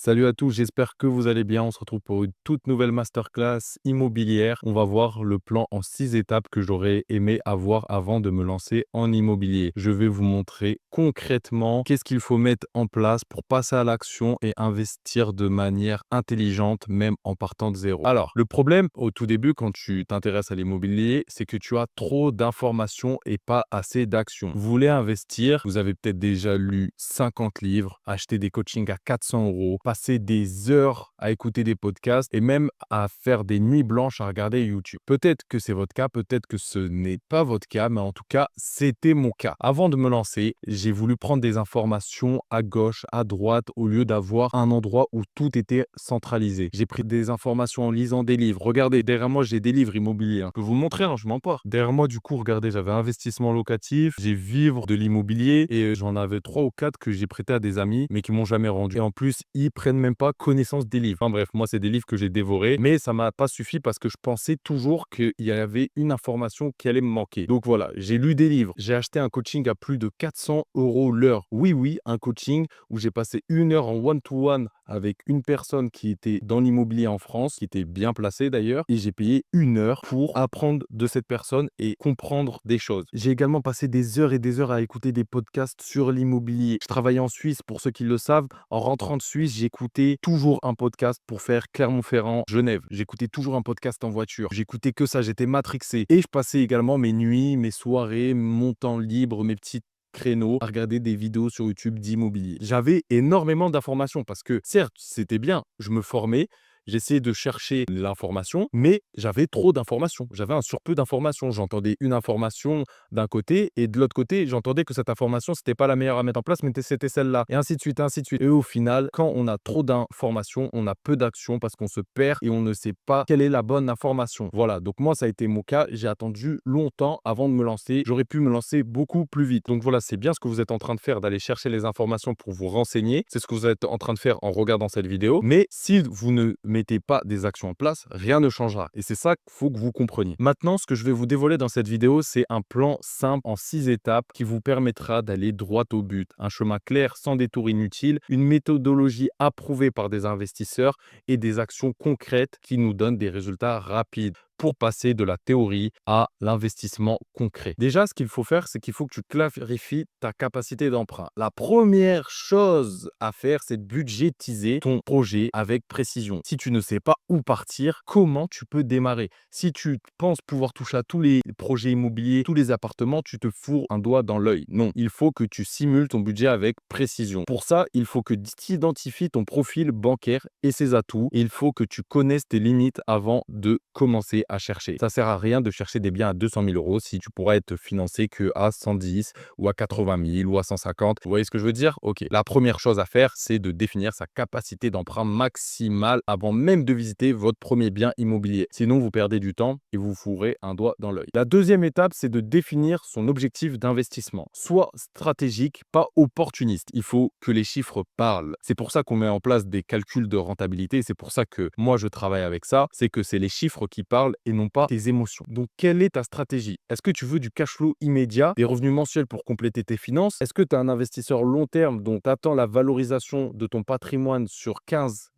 Salut à tous, j'espère que vous allez bien. On se retrouve pour une toute nouvelle masterclass immobilière. On va voir le plan en 6 étapes que j'aurais aimé avoir avant de me lancer en immobilier. Je vais vous montrer concrètement qu'est-ce qu'il faut mettre en place pour passer à l'action et investir de manière intelligente, même en partant de zéro. Alors, le problème au tout début, quand tu t'intéresses à l'immobilier, c'est que tu as trop d'informations et pas assez d'actions. Vous voulez investir, vous avez peut-être déjà lu 50 livres, acheté des coachings à 400 euros, passer des heures à écouter des podcasts et même à faire des nuits blanches à regarder YouTube. Peut-être que c'est votre cas, peut-être que ce n'est pas votre cas, mais en tout cas, c'était mon cas. Avant de me lancer, j'ai voulu prendre des informations à gauche, à droite, au lieu d'avoir un endroit où tout était centralisé. J'ai pris des informations en lisant des livres. Regardez, derrière moi, j'ai des livres immobiliers, hein. Je peux vous le montrer, hein, je mens pas. Derrière moi, du coup, regardez, j'avais investissement locatif, j'ai vivre de l'immobilier et j'en avais 3 ou 4 que j'ai prêté à des amis, mais qui m'ont jamais rendu. Et en plus, ils prennent même pas connaissance des livres. Enfin bref, moi, c'est des livres que j'ai dévorés, mais ça m'a pas suffi parce que je pensais toujours qu'il y avait une information qui allait me manquer. Donc voilà, j'ai lu des livres, j'ai acheté un coaching à plus de 400 euros l'heure. Oui, oui, un coaching où j'ai passé 1 heure en one-to-one avec une personne qui était dans l'immobilier en France, qui était bien placée d'ailleurs, et j'ai payé 1 heure pour apprendre de cette personne et comprendre des choses. J'ai également passé des heures et des heures à écouter des podcasts sur l'immobilier. Je travaillais en Suisse, pour ceux qui le savent. En rentrant de Suisse, j'écoutais toujours un podcast pour faire Clermont-Ferrand, Genève. J'écoutais toujours un podcast en voiture. J'écoutais que ça, j'étais matrixé. Et je passais également mes nuits, mes soirées, mon temps libre, mes petites créneaux à regarder des vidéos sur YouTube d'immobilier. J'avais énormément d'informations parce que certes, c'était bien, je me formais, j'essayais de chercher l'information, mais j'avais trop d'informations. J'avais un surplus d'informations. J'entendais une information d'un côté et de l'autre côté, j'entendais que cette information, c'était pas la meilleure à mettre en place, mais c'était celle-là. Et ainsi de suite, ainsi de suite. Et au final, quand on a trop d'informations, on a peu d'actions parce qu'on se perd et on ne sait pas quelle est la bonne information. Voilà. Donc moi, ça a été mon cas. J'ai attendu longtemps avant de me lancer. J'aurais pu me lancer beaucoup plus vite. Donc voilà, c'est bien ce que vous êtes en train de faire, d'aller chercher les informations pour vous renseigner. C'est ce que vous êtes en train de faire en regardant cette vidéo. Mais si vous ne mettez pas des actions en place, rien ne changera. Et c'est ça qu'il faut que vous compreniez. Maintenant, ce que je vais vous dévoiler dans cette vidéo, c'est un plan simple en 6 étapes qui vous permettra d'aller droit au but. Un chemin clair sans détour inutile, une méthodologie approuvée par des investisseurs et des actions concrètes qui nous donnent des résultats rapides pour passer de la théorie à l'investissement concret. Déjà, ce qu'il faut faire, c'est qu'il faut que tu clarifies ta capacité d'emprunt. La première chose à faire, c'est de budgétiser ton projet avec précision. Si tu ne sais pas où partir, comment tu peux démarrer? Si tu penses pouvoir toucher à tous les projets immobiliers, tous les appartements, tu te fourres un doigt dans l'œil. Non, il faut que tu simules ton budget avec précision. Pour ça, il faut que tu identifies ton profil bancaire et ses atouts. Et il faut que tu connaisses tes limites avant de commencer à chercher. Ça sert à rien de chercher des biens à 200 000 euros si tu pourras être financé que à 110 ou à 80 000 ou à 150. Vous voyez ce que je veux dire? Ok. La première chose à faire, c'est de définir sa capacité d'emprunt maximale avant même de visiter votre premier bien immobilier. Sinon, vous perdez du temps et vous fourrez un doigt dans l'œil. La deuxième étape, c'est de définir son objectif d'investissement. Soit stratégique, pas opportuniste. Il faut que les chiffres parlent. C'est pour ça qu'on met en place des calculs de rentabilité. C'est pour ça que moi, je travaille avec ça. C'est que c'est les chiffres qui parlent et non pas tes émotions. Donc, quelle est ta stratégie? Est-ce que tu veux du cash flow immédiat, des revenus mensuels pour compléter tes finances? Est-ce que tu es un investisseur long terme dont tu attends la valorisation de ton patrimoine sur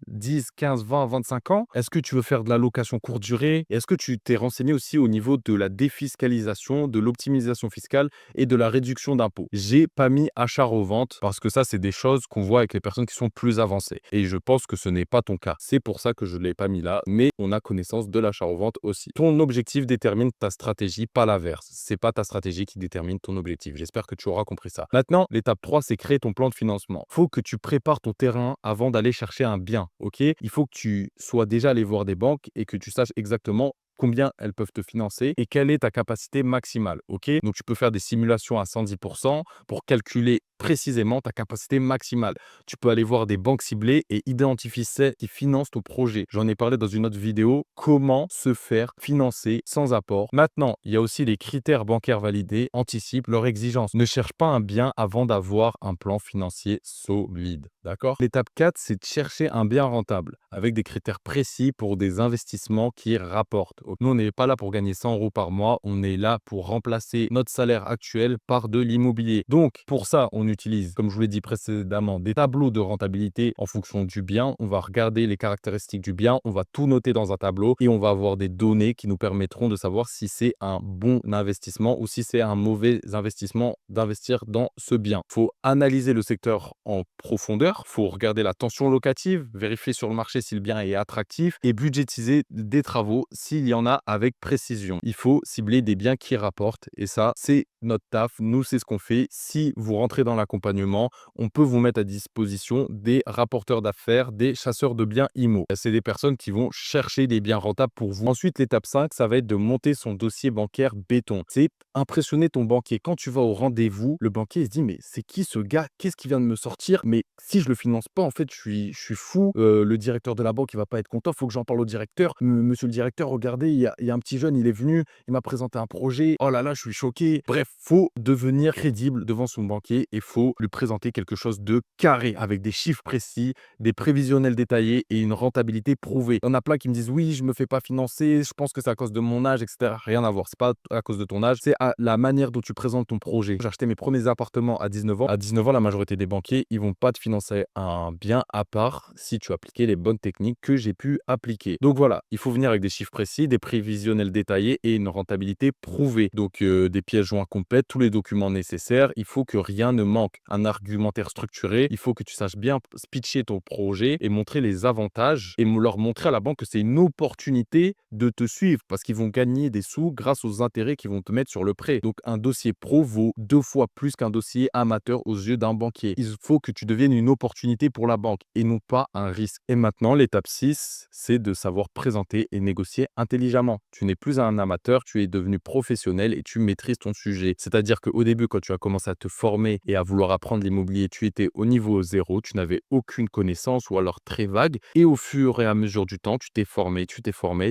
10, 15, 20, 25 ans? Est-ce que tu veux faire de la location courte durée? Et est-ce que tu t'es renseigné aussi au niveau de la défiscalisation, de l'optimisation fiscale et de la réduction d'impôts? J'ai pas mis achat-revente parce que ça, c'est des choses qu'on voit avec les personnes qui sont plus avancées. Et je pense que ce n'est pas ton cas. C'est pour ça que je ne l'ai pas mis là, mais on a connaissance de l'achat-revente aussi. Ton objectif détermine ta stratégie, pas l'inverse. C'est pas ta stratégie qui détermine ton objectif. J'espère que tu auras compris ça. Maintenant, l'étape 3, c'est créer ton plan de financement. Il faut que tu prépares ton terrain avant d'aller chercher un bien, ok? Il faut que tu sois déjà allé voir des banques et que tu saches exactement combien elles peuvent te financer et quelle est ta capacité maximale, ok? Donc, tu peux faire des simulations à 110% pour calculer précisément ta capacité maximale. Tu peux aller voir des banques ciblées et identifier celles qui financent ton projet. J'en ai parlé dans une autre vidéo, comment se faire financer sans apport. Maintenant, il y a aussi les critères bancaires validés, anticipe leurs exigences. Ne cherche pas un bien avant d'avoir un plan financier solide, d'accord? L'étape 4, c'est de chercher un bien rentable avec des critères précis pour des investissements qui rapportent. Nous, on n'est pas là pour gagner 100 euros par mois, on est là pour remplacer notre salaire actuel par de l'immobilier. Donc, pour ça, on utilise, comme je vous l'ai dit précédemment, des tableaux de rentabilité en fonction du bien. On va regarder les caractéristiques du bien, on va tout noter dans un tableau et on va avoir des données qui nous permettront de savoir si c'est un bon investissement ou si c'est un mauvais investissement d'investir dans ce bien. Il faut analyser le secteur en profondeur, il faut regarder la tension locative, vérifier sur le marché si le bien est attractif et budgétiser des travaux s'il y en a avec précision. Il faut cibler des biens qui rapportent et ça, c'est notre taf. Nous, c'est ce qu'on fait. Si vous rentrez dans l'accompagnement, on peut vous mettre à disposition des rapporteurs d'affaires, des chasseurs de biens IMO. C'est des personnes qui vont chercher des biens rentables pour vous. Ensuite, l'étape 5, ça va être de monter son dossier bancaire béton. C'est impressionner ton banquier. Quand tu vas au rendez-vous, le banquier il se dit mais c'est qui ce gars? Qu'est-ce qui vient de me sortir? Mais si je le finance pas, en fait, je suis fou. Le directeur de la banque, il va pas être content. Il faut que j'en parle au directeur. Monsieur le directeur, regardez, il y a un petit jeune, il est venu, il m'a présenté un projet. Oh là là, je suis choqué. Bref, faut devenir crédible devant son banquier et faut lui présenter quelque chose de carré avec des chiffres précis, des prévisionnels détaillés et une rentabilité prouvée. Il y en a plein qui me disent oui, je me fais pas financer, je pense que c'est à cause de mon âge, etc. Rien à voir. C'est pas à cause de ton âge, c'est à la manière dont tu présentes ton projet. J'ai acheté mes premiers appartements à 19 ans. À 19 ans, la majorité des banquiers, ils vont pas te financer un bien à part si tu appliquais les bonnes techniques que j'ai pu appliquer. Donc voilà, il faut venir avec des chiffres précis, des prévisionnels détaillés et une rentabilité prouvée. Donc des pièces jointes complètes, tous les documents nécessaires. Il faut que rien ne manque. Un argumentaire structuré. Il faut que tu saches bien pitcher ton projet et montrer les avantages et leur montrer à la banque que c'est une opportunité de te suivre parce qu'ils vont gagner des sous grâce aux intérêts qu'ils vont te mettre sur le prêt. Donc un dossier pro vaut 2 fois plus qu'un dossier amateur aux yeux d'un banquier. Il faut que tu deviennes une opportunité pour la banque et non pas un risque. Et maintenant, l'étape 6, c'est de savoir présenter et négocier intelligemment. Tu n'es plus un amateur, tu es devenu professionnel et tu maîtrises ton sujet. C'est-à-dire qu'au début, quand tu as commencé à te former et à vouloir apprendre l'immobilier, tu étais au niveau 0, tu n'avais aucune connaissance ou alors très vague. Et au fur et à mesure du temps, tu t'es formé, tu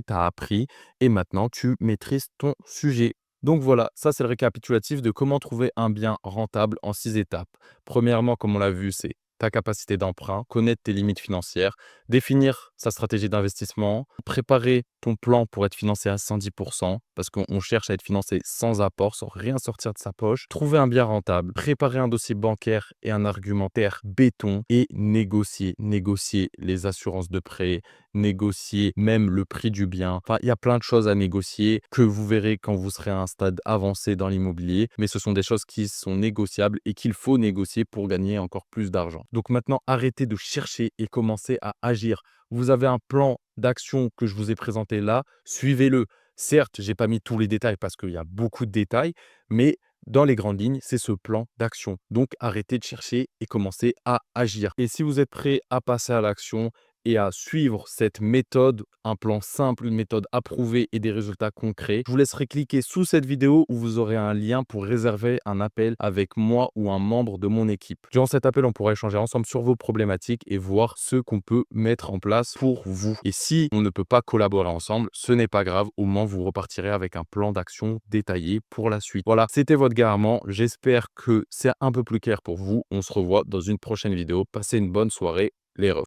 as appris et maintenant tu maîtrises ton sujet. Donc voilà, ça c'est le récapitulatif de comment trouver un bien rentable en 6 étapes. Premièrement, comme on l'a vu, c'est ta capacité d'emprunt, connaître tes limites financières, définir sa stratégie d'investissement, préparer ton plan pour être financé à 110%, parce qu'on cherche à être financé sans apport, sans rien sortir de sa poche, trouver un bien rentable, préparer un dossier bancaire et un argumentaire béton et négocier les assurances de prêt, négocier même le prix du bien. Enfin, il y a plein de choses à négocier que vous verrez quand vous serez à un stade avancé dans l'immobilier, mais ce sont des choses qui sont négociables et qu'il faut négocier pour gagner encore plus d'argent. Donc maintenant, arrêtez de chercher et commencez à agir. Vous avez un plan d'action que je vous ai présenté là, suivez-le. Certes, j'ai pas mis tous les détails parce qu'il y a beaucoup de détails, mais dans les grandes lignes, c'est ce plan d'action. Donc, arrêtez de chercher et commencez à agir. Et si vous êtes prêt à passer à l'action et à suivre cette méthode, un plan simple, une méthode approuvée et des résultats concrets, je vous laisserai cliquer sous cette vidéo où vous aurez un lien pour réserver un appel avec moi ou un membre de mon équipe. Durant cet appel, on pourra échanger ensemble sur vos problématiques et voir ce qu'on peut mettre en place pour vous. Et si on ne peut pas collaborer ensemble, ce n'est pas grave, au moins vous repartirez avec un plan d'action détaillé pour la suite. Voilà, c'était votre Garment. J'espère que c'est un peu plus clair pour vous. On se revoit dans une prochaine vidéo. Passez une bonne soirée, les refs.